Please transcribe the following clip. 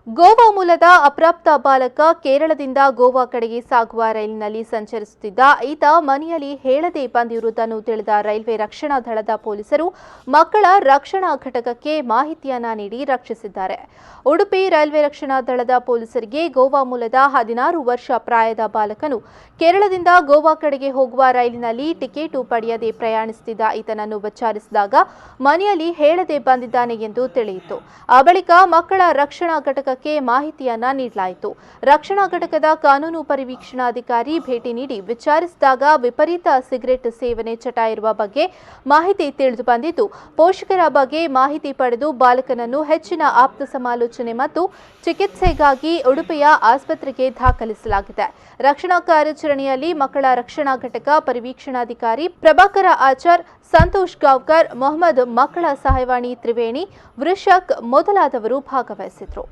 ಗೋವಾ ಮೂಲದ ಅಪ್ರಾಪ್ತ ಬಾಲಕ ಕೇರಳದಿಂದ ಗೋವಾ ಕಡೆಗೆ ಸಾಗುವ ರೈಲಿನಲ್ಲಿ ಸಂಚರಿಸುತ್ತಿದ್ದ ಈತ ಮನೆಯಲ್ಲಿ ಹೇಳದೆ ಬಂದಿರುವುದನ್ನು ತಿಳಿದ ರೈಲ್ವೆ ರಕ್ಷಣಾ ದಳದ ಪೊಲೀಸರು ಮಕ್ಕಳ ರಕ್ಷಣಾ ಘಟಕಕ್ಕೆ ಮಾಹಿತಿಯನ್ನ ನೀಡಿ ರಕ್ಷಿಸಿದ್ದಾರೆ. ಉಡುಪಿ ರೈಲ್ವೆ ರಕ್ಷಣಾ ದಳದ ಪೊಲೀಸರಿಗೆ ಗೋವಾ ಮೂಲದ 16 ವರ್ಷ ಪ್ರಾಯದ ಬಾಲಕನು ಕೇರಳದಿಂದ ಗೋವಾ ಕಡೆಗೆ ಹೋಗುವ ರೈಲಿನಲ್ಲಿ ಟಿಕೆಟ್ ಪಡೆಯದೆ ಪ್ರಯಾಣಿಸುತ್ತಿದ್ದ ಈತನನ್ನು ವಿಚಾರಿಸಿದಾಗ ಮನೆಯಲ್ಲಿ ಹೇಳದೆ ಬಂದಿದ್ದಾನೆ ಎಂದು ತಿಳಿಯಿತು. ಆ ಬಳಿಕ ಮಕ್ಕಳ ರಕ್ಷಣಾ ಘಟಕಕ್ಕೆ ಮಾಹಿತಿಯನ್ನ ನೀಡಲಾಯಿತು. ರಕ್ಷಣಾ ಘಟಕದ ಕಾನೂನು ಪರಿವೀಕ್ಷಣಾಧಿಕಾರಿ ಭೇಟಿ ನೀಡಿ ವಿಚಾರಿಸಿದಾಗ ವಿಪರೀತ ಸಿಗರೆಟ್ ಸೇವನೆ ಚಟ ಇರುವ ಬಗ್ಗೆ ಮಾಹಿತಿ ತಿಳಿದು ಬಂದಿದ್ದು, ಪೋಷಕರ ಬಗ್ಗೆ ಮಾಹಿತಿ ಪಡೆದು ಬಾಲಕನನ್ನು ಹೆಚ್ಚಿನ ಆಪ್ತ ಸಮಾಲೋಚನೆ ಮತ್ತು ಚಿಕಿತ್ಸೆಗಾಗಿ ಉಡುಪಿಯ ಆಸ್ಪತ್ರೆಗೆ ದಾಖಲಿಸಲಾಗಿದೆ. ರಕ್ಷಣಾ ಕಾರ್ಯಾಚರಣೆಯಲ್ಲಿ ಮಕ್ಕಳ ರಕ್ಷಣಾ ಘಟಕ ಪರಿವೀಕ್ಷಣಾಧಿಕಾರಿ ಪ್ರಭಾಕರ ಆಚಾರ್, ಸಂತೋಷ್ ಗಾವ್ಕರ್, ಮೊಹಮ್ಮದ್, ಮಕ್ಕಳ ಸಹಾಯವಾಣಿ ತ್ರಿವೇಣಿ, ವೃಷಕ್ ಮೊದಲಾದವರು ಭಾಗವಹಿಸಿದ್ರು.